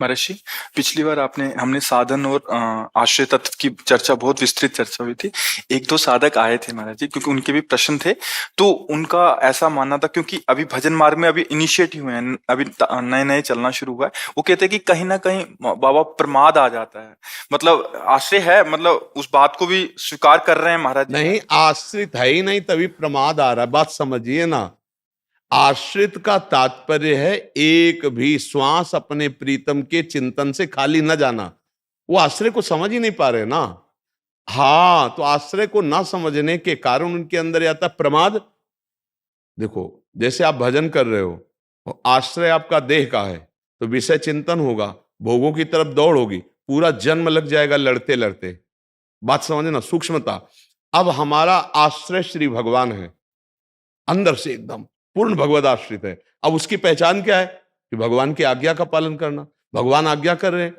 महर्षि, पिछली बार आपने हमने साधन और आश्रय तत्व की चर्चा, बहुत विस्तृत चर्चा हुई थी। एक दो साधक आए थे महाराज जी, क्योंकि उनके भी प्रश्न थे। तो उनका ऐसा मानना था, क्योंकि अभी भजन मार्ग में अभी इनिशिएटिव हुए हैं, अभी नए नए चलना शुरू हुआ है। वो कहते हैं कि कहीं ना कहीं बाबा प्रमाद आ जाता है। मतलब आश्रय है, मतलब उस बात को भी स्वीकार कर रहे हैं महाराज जी। नहीं, आश्रित है ही नहीं तभी प्रमाद आ रहा है। बात समझिए ना, आश्रित का तात्पर्य है एक भी श्वास अपने प्रीतम के चिंतन से खाली न जाना। वो आश्रय को समझ ही नहीं पा रहे ना। हाँ, तो आश्रय को ना समझने के कारण उनके अंदर आता प्रमाद। देखो, जैसे आप भजन कर रहे हो और आश्रय आपका देह का है, तो विषय चिंतन होगा, भोगों की तरफ दौड़ होगी, पूरा जन्म लग जाएगा लड़ते लड़ते। बात समझे ना, सूक्ष्मता। अब हमारा आश्रय श्री भगवान है, अंदर से एकदम पूर्ण भगवद आश्रित है। अब उसकी पहचान क्या है? कि भगवान की आज्ञा का पालन करना। भगवान आज्ञा कर रहे हैं,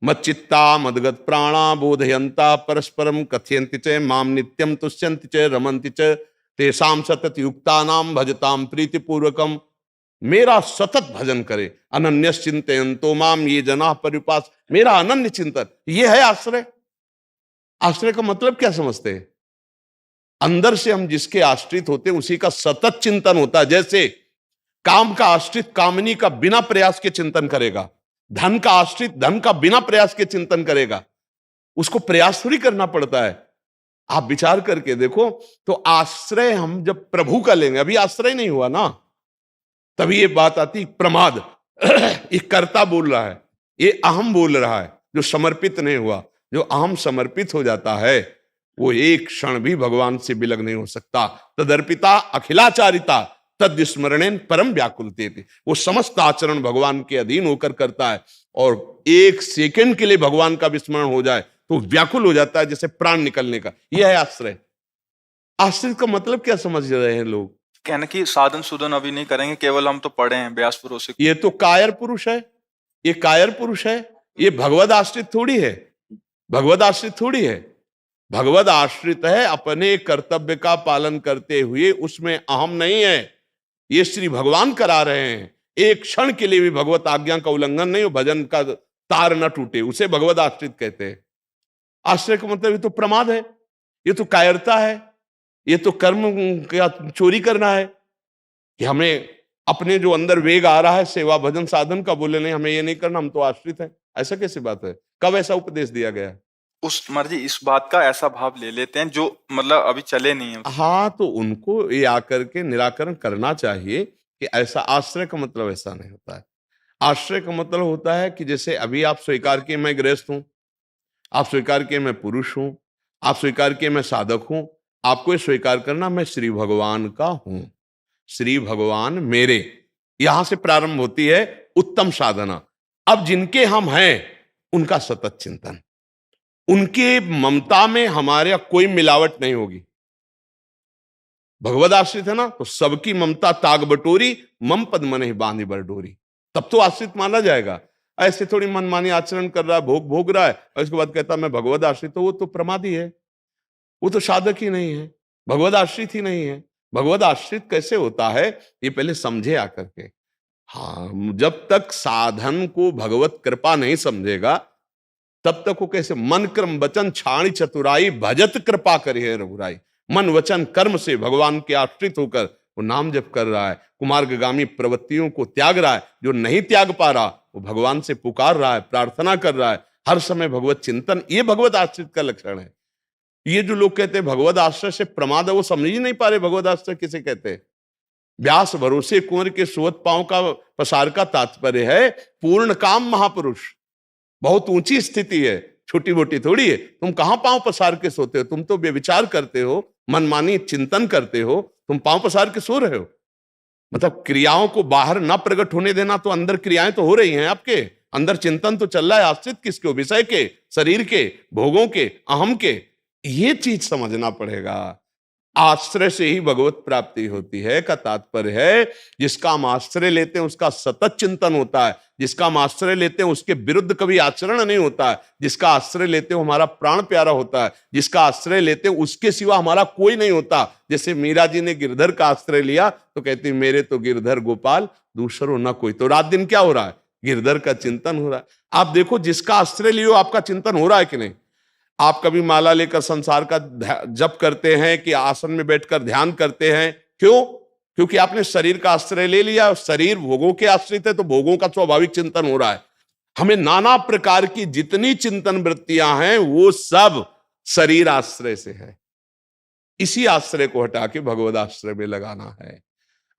मत चित्ता मदगत प्राणा बोधयंता परस्परम कथयन्ति च माम नित्यम तुष्यन्ति च रमन्ति च तेषाम सतत युक्तानाम भजताम प्रीतिपूर्वकम। मेरा सतत भजन करे, अनन्यस चिंतयन्तो माम ये जना परिपास। मेरा अनन्य चिंतन, ये है आश्रय। आश्रय का मतलब क्या समझते हैं? अंदर से हम जिसके आश्रित होते हैं उसी का सतत चिंतन होता है। जैसे काम का आश्रित कामनी का बिना प्रयास के चिंतन करेगा, धन का आश्रित धन का बिना प्रयास के चिंतन करेगा। उसको प्रयास थोड़ी करना पड़ता है। आप विचार करके देखो, तो आश्रय हम जब प्रभु का लेंगे, अभी आश्रय नहीं हुआ ना, तभी ये बात आती प्रमाद। ये कर्ता बोल रहा है, ये अहम बोल रहा है, जो समर्पित नहीं हुआ। जो अहम समर्पित हो जाता है वो एक क्षण भी भगवान से विलग नहीं हो सकता। तदर्पिता अखिलाचारिता तद स्मरणेन परम व्याकुलते थे। वो समस्त आचरण भगवान के अधीन होकर करता है, और एक सेकंड के लिए भगवान का विस्मरण हो जाए तो व्याकुल हो जाता है, जैसे प्राण निकलने का। यह है आश्रय। आश्रय का मतलब क्या समझ रहे हैं लोग? कहना कि साधन सुधन अभी नहीं करेंगे, केवल हम तो पढ़े हैं व्यास पुरुष से। ये तो कायर पुरुष है, ये कायर पुरुष है। ये भगवद आश्रित थोड़ी है, भगवद आश्रित थोड़ी है। भगवद आश्रित है अपने कर्तव्य का पालन करते हुए, उसमें अहम नहीं है। ये श्री भगवान करा रहे हैं, एक क्षण के लिए भी भगवत आज्ञा का उल्लंघन नहीं हो, भजन का तार न टूटे, उसे भगवद आश्रित कहते हैं। आश्रय का मतलब ये तो प्रमाद है, ये तो कायरता है, ये तो कर्म का चोरी करना है। कि हमें अपने जो अंदर वेग आ रहा है सेवा भजन साधन का, बोले नहीं हमें ये नहीं करना, हम तो आश्रित हैं। ऐसा कैसी बात है? कब ऐसा उपदेश दिया गया है? उस मर्जी इस बात का ऐसा भाव ले लेते हैं जो मतलब अभी चले नहीं है। हाँ, तो उनको ये आकर के निराकरण करना चाहिए कि ऐसा आश्रय का मतलब ऐसा नहीं होता है। आश्रय का मतलब होता है कि जैसे अभी आप स्वीकार किए मैं गृहस्थ हूं, आप स्वीकार किए मैं पुरुष हूं, आप स्वीकार किए मैं साधक हूं। आपको ये स्वीकार करना मैं श्री भगवान का हूं, श्री भगवान मेरे। यहां से प्रारंभ होती है उत्तम साधना। अब जिनके हम हैं उनका सतत चिंतन, उनके ममता में हमारे कोई मिलावट नहीं होगी। भगवद आश्रित है ना, तो सबकी ममता ताग बटोरी, मम पद मन ही बांधी बर डोरी। तब तो आश्रित माना जाएगा। ऐसे थोड़ी मनमानी आचरण कर रहा है, भोग भोग रहा है और इसके बाद कहता मैं भगवद आश्रित, तो वो तो प्रमादी है, वो तो साधक ही नहीं है, भगवद आश्रित ही नहीं है। भगवद आश्रित कैसे होता है, ये पहले समझे आकर के। हाँ, जब तक साधन को भगवत कृपा नहीं समझेगा तब तक वो कैसे? मन क्रम वचन छाणी चतुराई भजत कृपा करे रघुराई। मन वचन कर्म से भगवान के आश्रित होकर वो नाम जप कर रहा है, कुमार्गामी प्रवृत्तियों को त्याग रहा है। जो नहीं त्याग पा रहा वो भगवान से पुकार रहा है, प्रार्थना कर रहा है, हर समय भगवत चिंतन। ये भगवत आश्रित का लक्षण है। ये जो लोग कहते हैं भगवद आश्रय से प्रमाद है, वो समझ ही नहीं पा रहे भगवद आश्रय किसे कहते हैं। व्यास भरोसे कुंवर के सुवत पांव का पसार का तात्पर्य है पूर्ण काम महापुरुष। बहुत ऊंची स्थिति है, छोटी मोटी थोड़ी है। तुम कहां पांव पसार के सोते हो? तुम तो बेविचार करते हो, मनमानी चिंतन करते हो, तुम पांव पसार के सो रहे हो। मतलब क्रियाओं को बाहर ना प्रकट होने देना, तो अंदर क्रियाएं तो हो रही हैं, आपके अंदर चिंतन तो चल रहा है। आश्रित किसके हो? विषय के, शरीर के, भोगों के, अहम के। ये चीज समझना पड़ेगा। आश्रय से ही भगवत प्राप्ति होती है का तात्पर्य है जिसका हम आश्रय लेते हैं उसका सतत चिंतन होता है, जिसका हम आश्रय लेते हैं उसके विरुद्ध कभी आचरण नहीं होता है, जिसका आश्रय लेते हैं हमारा प्राण प्यारा होता है, जिसका आश्रय लेते हैं उसके सिवा हमारा कोई नहीं होता। जैसे मीरा जी ने गिरधर का आश्रय लिया तो कहती मेरे तो गिरधर गोपाल दूसरो ना कोई। तो रात दिन क्या हो रहा है? गिरधर का चिंतन हो रहा है। आप देखो, जिसका आश्रय लियो आपका चिंतन हो रहा है कि नहीं। आप कभी माला लेकर संसार का जप करते हैं कि आसन में बैठकर ध्यान करते हैं? क्यों? क्योंकि आपने शरीर का आश्रय ले लिया। शरीर भोगों के आश्रित है, तो भोगों का स्वाभाविक चिंतन हो रहा है। हमें नाना प्रकार की जितनी चिंतन वृत्तियां हैं वो सब शरीर आश्रय से है। इसी आश्रय को हटा के भगवद आश्रय में लगाना है।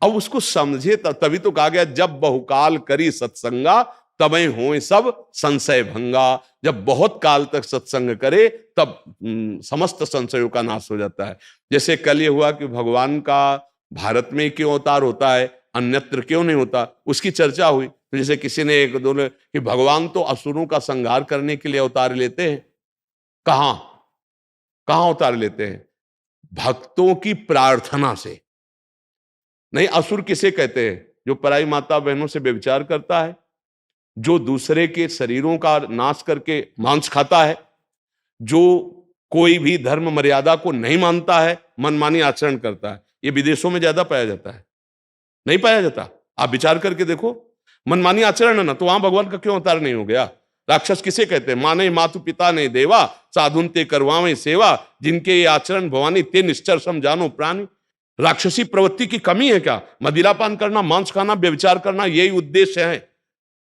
अब उसको समझे, तभी तो कहा गया जब बहुकाल करी सत्संगा तबै होए सब संशय भंगा। जब बहुत काल तक सत्संग करे तब समस्त संशयों का नाश हो जाता है। जैसे कल ये हुआ कि भगवान का भारत में क्यों अवतार होता है, अन्यत्र क्यों नहीं होता, उसकी चर्चा हुई। तो जैसे किसी ने एक दोनों कि भगवान तो असुरों का संहार करने के लिए अवतार लेते हैं। कहां कहां अवतार लेते हैं? भक्तों की प्रार्थना से। नहीं, असुर किसे कहते हैं? जो पराई माता बहनों से व्यभिचार करता है, जो दूसरे के शरीरों का नाश करके मांस खाता है, जो कोई भी धर्म मर्यादा को नहीं मानता है, मनमानी आचरण करता है। ये विदेशों में ज्यादा पाया जाता है, नहीं पाया जाता? आप विचार करके देखो, मनमानी आचरण है ना, तो वहां भगवान का क्यों अवतार नहीं हो गया? राक्षस किसे कहते हैं? माने मातु पिता ने देवा, साधुन ते करवावे सेवा, जिनके ये आचरण भवानी ते निश्चर सम जानो प्राणी। राक्षसी प्रवृत्ति की कमी है क्या? मदिरापान करना, मांस खाना, व्यभिचार करना, यही उद्देश्य है।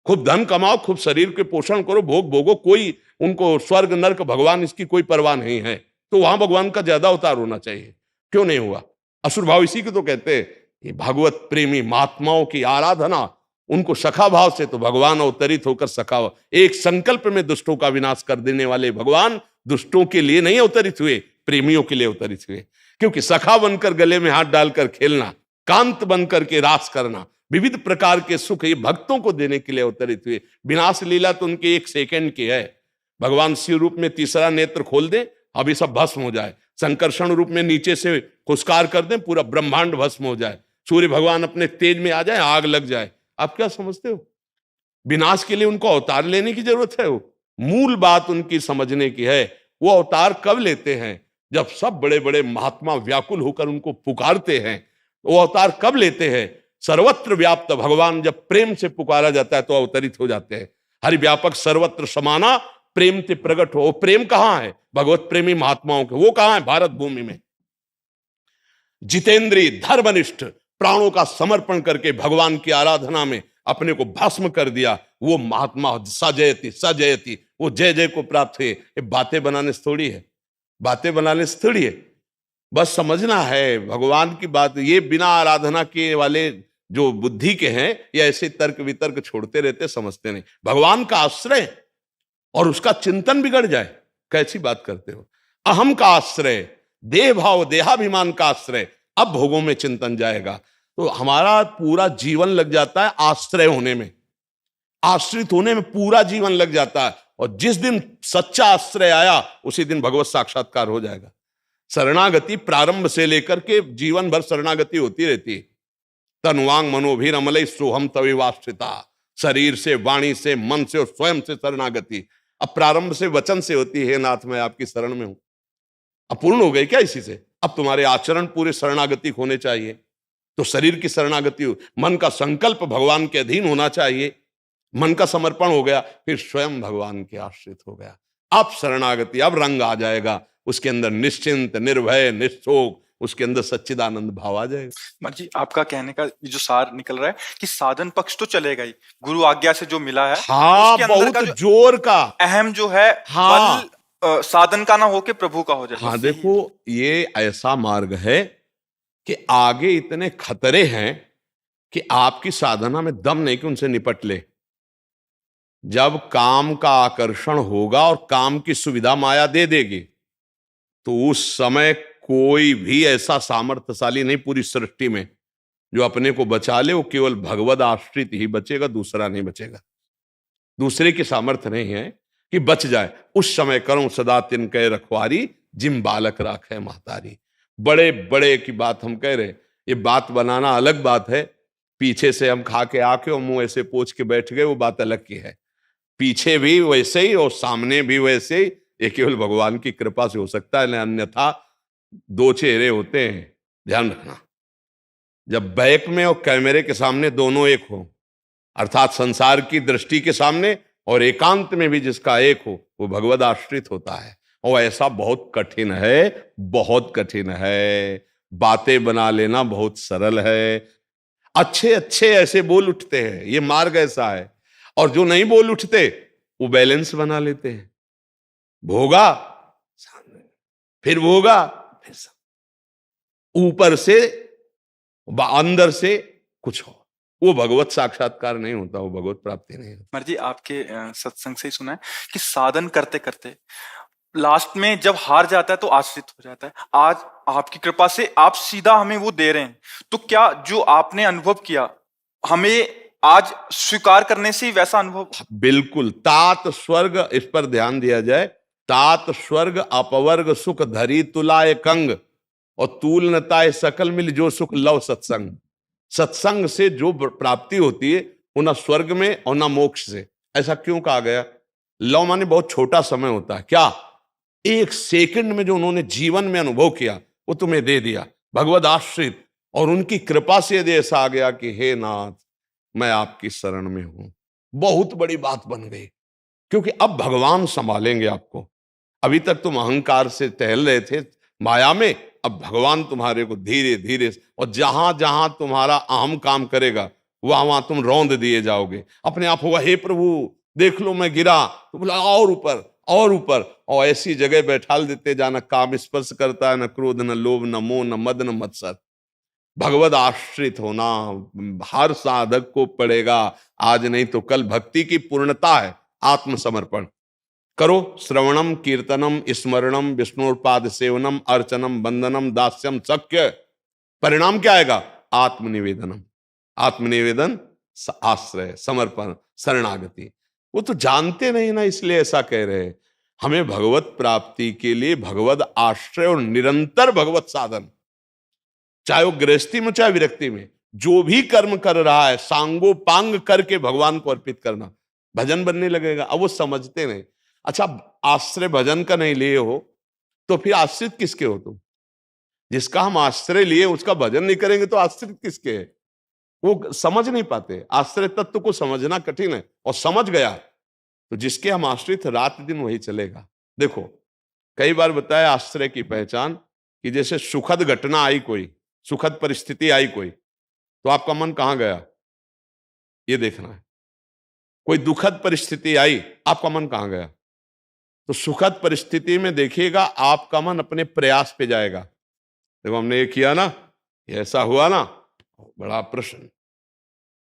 खूब धन कमाओ, खूब शरीर के पोषण करो, भोग भोगो, कोई उनको स्वर्ग नरक भगवान इसकी कोई परवाह नहीं है। तो वहां भगवान का ज्यादा अवतार होना चाहिए, क्यों नहीं हुआ? असुर भाव इसी को तो कहते हैं। ये भगवत प्रेमी महात्माओं की आराधना, उनको सखा भाव से, तो भगवान अवतरित होकर सखा, एक संकल्प में दुष्टों का विनाश कर देने वाले भगवान दुष्टों के लिए नहीं अवतरित हुए, प्रेमियों के लिए अवतरित हुए। क्योंकि सखा बनकर गले में हाथ डालकर खेलना, कांत बनकर के रास करना, विविध प्रकार के सुख ये भक्तों को देने के लिए अवतरित हुए। विनाश लीला तो उनके एक सेकंड की है। भगवान शिव रूप में तीसरा नेत्र खोल दें, अभी सब भस्म हो जाए। संकर्षण रूप में नीचे से खुशकार कर दें, पूरा ब्रह्मांड भस्म हो जाए। सूर्य भगवान अपने तेज में आ जाए, आग लग जाए। आप क्या समझते हो? विनाश के लिए उनको अवतार लेने की जरूरत है? वो मूल बात उनकी समझने की है। वो अवतार कब लेते हैं? जब सब बड़े बड़े महात्मा व्याकुल होकर उनको पुकारते हैं। वो अवतार कब लेते हैं? सर्वत्र व्याप्त भगवान जब प्रेम से पुकारा जाता है तो अवतरित हो जाते हैं। हरि व्यापक सर्वत्र समाना, प्रेम से प्रकट हो। प्रेम कहां है? भगवत प्रेमी महात्माओं के। वो कहां है? भारत भूमि में। जितेंद्रीय धर्मनिष्ठ प्राणों का समर्पण करके भगवान की आराधना में अपने को भस्म कर दिया, वो महात्मा सजयति सजयति, वो जय जय को प्राप्त हुए। ये बातें बनाने से थोड़ी है, बातें बनाने से थोड़ी है। बस समझना है भगवान की बात। ये बिना आराधना के वाले जो बुद्धि के हैं, ये ऐसे तर्क वितर्क छोड़ते रहते, समझते नहीं। भगवान का आश्रय और उसका चिंतन बिगड़ जाए, कैसी बात करते हो? अहम का आश्रय, देह भाव देहाभिमान का आश्रय, अब भोगों में चिंतन जाएगा। तो हमारा पूरा जीवन लग जाता है आश्रय होने में, आश्रित होने में पूरा जीवन लग जाता है। और जिस दिन सच्चा आश्रय आया, उसी दिन भगवत साक्षात्कार हो जाएगा। शरणागति प्रारंभ से लेकर के जीवन भर शरणागति होती रहती है। तनुवांग मनोभीर अमलई सोहम तविवाश्रिता, शरीर से, वाणी से, मन से और स्वयं से शरणागति। अब प्रारंभ से वचन से होती है, नाथ मैं आपकी शरण में हूं। अब पूर्ण हो गई क्या इसी से? अब तुम्हारे आचरण पूरे शरणागति होने चाहिए। तो शरीर की शरणागति हो, मन का संकल्प भगवान के अधीन होना चाहिए, मन का समर्पण हो गया, फिर स्वयं भगवान के आश्रित हो गया। अब शरणागति, अब रंग आ जाएगा उसके अंदर, निश्चिंत निर्भय निशोक, उसके अंदर सच्चिदानंद भाव आ जाएगा। महाराज जी, आपका कहने का जो सार निकल रहा है कि साधन पक्ष तो चलेगा ही, गुरु आज्ञा से जो मिला है, हाँ, उसके अंदर बहुत जोर का अहम जो है, हाँ, बल साधन का ना होके प्रभु का हो जाए। हाँ, देखो ये ऐसा मार्ग है कि आगे इतने खतरे हैं कि आपकी साधना में दम नहीं कि उनसे निपट ले। जब काम का आकर्षण होगा और काम की सुविधा माया दे देगी, तो उस समय कोई भी ऐसा सामर्थ्यशाली नहीं पूरी सृष्टि में जो अपने को बचा ले। वो केवल भगवद आश्रित ही बचेगा, दूसरा नहीं बचेगा। दूसरे की सामर्थ्य नहीं है कि बच जाए। उस समय करो सदा तिनके रखवारी, जिम बालक राखे महतारी। बड़े बड़े की बात हम कह रहे, ये बात बनाना अलग बात है। पीछे से हम खा के आके और मुंह ऐसे पोंछ के बैठ गए, वो बात अलग की है। पीछे भी वैसे ही और सामने भी वैसे ही। ये केवल भगवान की कृपा से हो सकता है, अन्यथा दो चेहरे होते हैं, ध्यान रखना। जब बैक में और कैमरे के सामने दोनों एक हो, अर्थात संसार की दृष्टि के सामने और एकांत में भी जिसका एक हो वो भगवद आश्रित होता है। और ऐसा बहुत कठिन है, बहुत कठिन है। बातें बना लेना बहुत सरल है, अच्छे अच्छे ऐसे बोल उठते हैं, ये मार्ग ऐसा है। और जो नहीं बोल उठते वो बैलेंस बना लेते हैं, भोगा सामने, फिर भोगा, फिर ऊपर से अंदर से कुछ हो, वो भगवत साक्षात्कार नहीं होता, वो भगवत प्राप्ति नहीं होती। महाराज जी आपके सत्संग से ही सुना है कि साधन करते करते लास्ट में जब हार जाता है तो आश्रित हो जाता है। आज आपकी कृपा से आप सीधा हमें वो दे रहे हैं, तो क्या जो आपने अनुभव किया हमें आज स्वीकार करने से ही वैसा अनुभव? बिल्कुल। तात स्वर्ग, इस पर ध्यान दिया जाए। तात स्वर्ग अपवर्ग सुख धरी तुलाए कंग, और तूल नताए सकल मिल जो सुख लव सत्संग। सत्संग से जो प्राप्ति होती है वो ना स्वर्ग में और ना मोक्ष से। ऐसा क्यों कहा गया? लव माने बहुत छोटा समय होता है, क्या एक सेकंड में जो उन्होंने जीवन में अनुभव किया वो तुम्हें दे दिया, भगवद आश्रित। और उनकी कृपा से यदि ऐसा आ गया कि हे नाथ मैं आपकी शरण में हूं, बहुत बड़ी बात बन गई। क्योंकि अब भगवान संभालेंगे आपको। अभी तक तुम अहंकार से टहल रहे थे माया में, अब भगवान तुम्हारे को धीरे धीरे, और जहां जहां तुम्हारा अहम काम करेगा वहां वहां तुम रौंद दिए जाओगे। अपने आप होगा हे प्रभु देख लो मैं गिरा, तो बोला और ऊपर और ऊपर, और ऐसी जगह बैठाल देते जाना, काम स्पर्श करता है, न क्रोध न लोभ न मोह न मद न मत्सर। भगवद आश्रित होना हर साधक को पड़ेगा, आज नहीं तो कल। भक्ति की पूर्णता है आत्मसमर्पण करो। श्रवणम कीर्तनम स्मरणम विष्णुपाद सेवनम अर्चनम वंदनम दास्यम शक्य। परिणाम क्या आएगा? आत्मनिवेदनम। आत्मनिवेदन, आश्रय, समर्पण, शरणागति। वो तो जानते नहीं ना, इसलिए ऐसा कह रहे हैं। हमें भगवत प्राप्ति के लिए भगवत आश्रय और निरंतर भगवत साधन, चाहे वो गृहस्थी में चाहे विरक्ति में, जो भी कर्म कर रहा है सांगो पांग करके भगवान को अर्पित करना, भजन बनने लगेगा। अब वो समझते नहीं। अच्छा, आश्रय भजन का नहीं लिए हो तो फिर आश्रित किसके हो तुम? जिसका हम आश्रय लिए उसका भजन नहीं करेंगे तो आश्रित किसके है? वो समझ नहीं पाते। आश्रय तत्व को समझना कठिन है, और समझ गया तो जिसके हम आश्रित रात दिन वही चलेगा। देखो कई बार बताया आश्रय की पहचान, कि जैसे सुखद घटना आई, कोई सुखद परिस्थिति आई कोई, तो आपका मन कहां गया ये देखना है। कोई दुखद परिस्थिति आई, आपका मन कहां गया? तो सुखद परिस्थिति में देखिएगा आपका मन अपने प्रयास पे जाएगा। देखो हमने ये किया ना, ये ऐसा हुआ ना, बड़ा प्रश्न।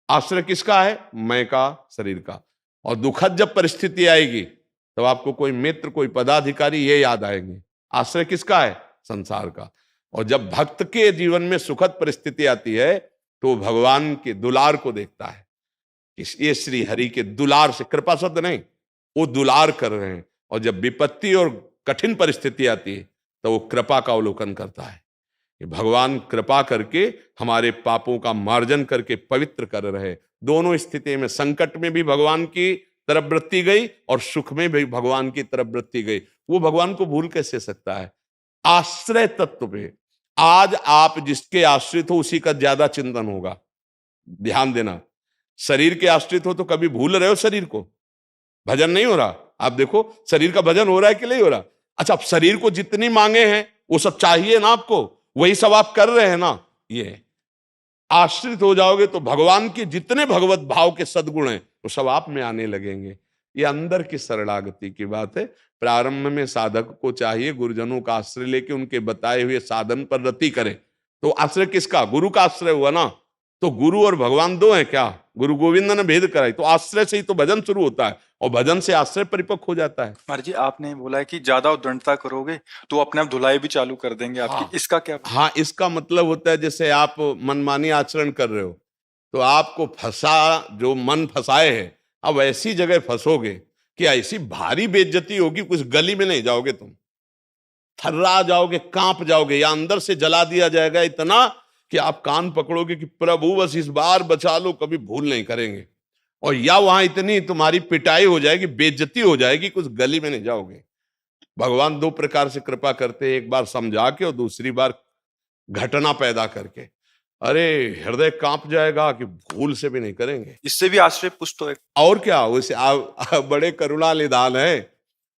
आश्रय किसका है? मैं का, शरीर का। और दुखद जब परिस्थिति आएगी तब आपको कोई मित्र कोई पदाधिकारी ये याद आएंगे। आश्रय किसका है? संसार का। और जब भक्त के जीवन में सुखद परिस्थिति आती है तो भगवान के दुलार को देखता है। ये श्री हरि के दुलार से, कृपा शब्द नहीं, वो दुलार कर रहे हैं। और जब विपत्ति और कठिन परिस्थिति आती है तो वो कृपा का अवलोकन करता है कि भगवान कृपा करके हमारे पापों का मार्जन करके पवित्र कर रहे। दोनों स्थिति में, संकट में भी भगवान की तरफ वृत्ति गई और सुख में भी भगवान की तरफ वृत्ति गई। वो भगवान को भूल कैसे सकता है? आश्रय तत्व पे आज आप जिसके आश्रित हो उसी का ज्यादा चिंतन होगा। ध्यान देना, शरीर के आश्रित हो तो कभी भूल रहे हो शरीर को, भजन नहीं हो रहा। आप देखो शरीर का भजन हो रहा है कि नहीं हो रहा? अच्छा, आप शरीर को जितनी मांगे हैं वो सब चाहिए ना आपको, वही सब आप कर रहे हैं ना। ये आश्रित हो जाओगे तो भगवान के जितने भगवत भाव के सद्गुण हैं वो सब आप में आने लगेंगे। ये अंदर की शरणागति की बात है। प्रारंभ में साधक को चाहिए गुरुजनों का आश्रय लेके उनके बताए हुए साधन पर रति करे। तो आश्रय किसका? गुरु का आश्रय हुआ ना। तो गुरु और भगवान दो हैं क्या? गुरु गोविंद ने भेद कराई। तो आश्रय से ही तो भजन शुरू होता है, और भजन से आश्रय परिपक्व हो जाता है। महाराज जी आपने बोला है कि ज्यादा उद्दंडता करोगे तो अपने आप धुलाई भी चालू कर देंगे आपकी। हाँ। इसका क्या? हाँ, इसका मतलब होता है जैसे आप मनमानी आचरण कर रहे हो तो आपको फंसा, जो मन फंसाए है, अब ऐसी जगह फंसोगे कि ऐसी भारी बेइज्जती होगी, कुछ गली में नहीं जाओगे तुम, थर्रा जाओगे, कांप जाओगे, या अंदर से जला दिया जाएगा इतना कि आप कान पकड़ोगे कि प्रभु बस इस बार बचा लो, कभी भूल नहीं करेंगे। और या वहां इतनी तुम्हारी पिटाई हो जाएगी, बेइज्जती हो जाएगी, कुछ गली में नहीं जाओगे। भगवान दो प्रकार से कृपा करते हैं, एक बार समझा के और दूसरी बार घटना पैदा करके। अरे हृदय कांप जाएगा कि भूल से भी नहीं करेंगे। इससे भी आश्रय पुष्ट हो। और क्या, उसे बड़े करुणा निदान है।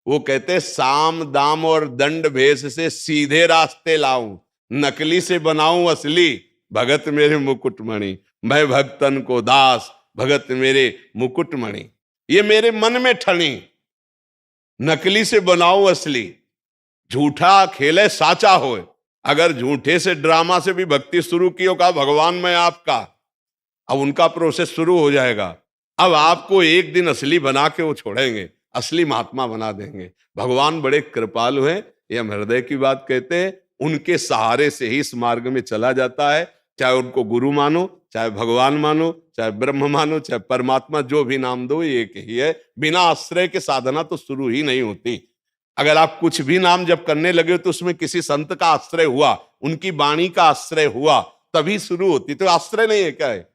वो कहते साम दाम और दंड भेष से सीधे रास्ते लाऊं, नकली से बनाऊं असली, भगत मेरे मुकुटमणि, मैं भक्तन को दास, भगत मेरे मुकुटमणि। ये मेरे मन में ठनी, नकली से बनाऊं असली, झूठा खेले साचा होए। अगर झूठे से ड्रामा से भी भक्ति शुरू की हो, कहा भगवान मैं आपका, अब उनका प्रोसेस शुरू हो जाएगा। अब आपको एक दिन असली बना के वो छोड़ेंगे, असली महात्मा बना देंगे। भगवान बड़े कृपालु हैं, ये हम हृदय की बात कहते हैं। उनके सहारे से ही इस मार्ग में चला जाता है। चाहे उनको गुरु मानो, चाहे भगवान मानो, चाहे ब्रह्म मानो, चाहे परमात्मा, जो भी नाम दो ये एक ही है। बिना आश्रय के साधना तो शुरू ही नहीं होती। अगर आप कुछ भी नाम जब करने लगे तो उसमें किसी संत का आश्रय हुआ, उनकी वाणी का आश्रय हुआ, तभी शुरू होती। तो आश्रय नहीं है क्या है?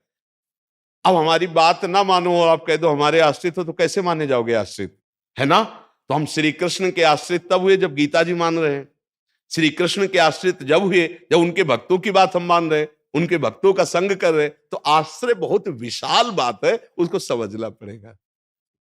अब हमारी बात ना मानो और आप कह दो हमारे आश्रित हो, तो कैसे माने जाओगे आश्रित, है ना? तो हम श्री कृष्ण के आश्रित तब हुए जब गीता जी मान रहे हैं। श्री कृष्ण के आश्रित जब हुए जब उनके भक्तों की बात हम मान रहे हैं, उनके भक्तों का संग कर रहे हैं। तो आश्रय बहुत विशाल बात है, उसको समझना पड़ेगा।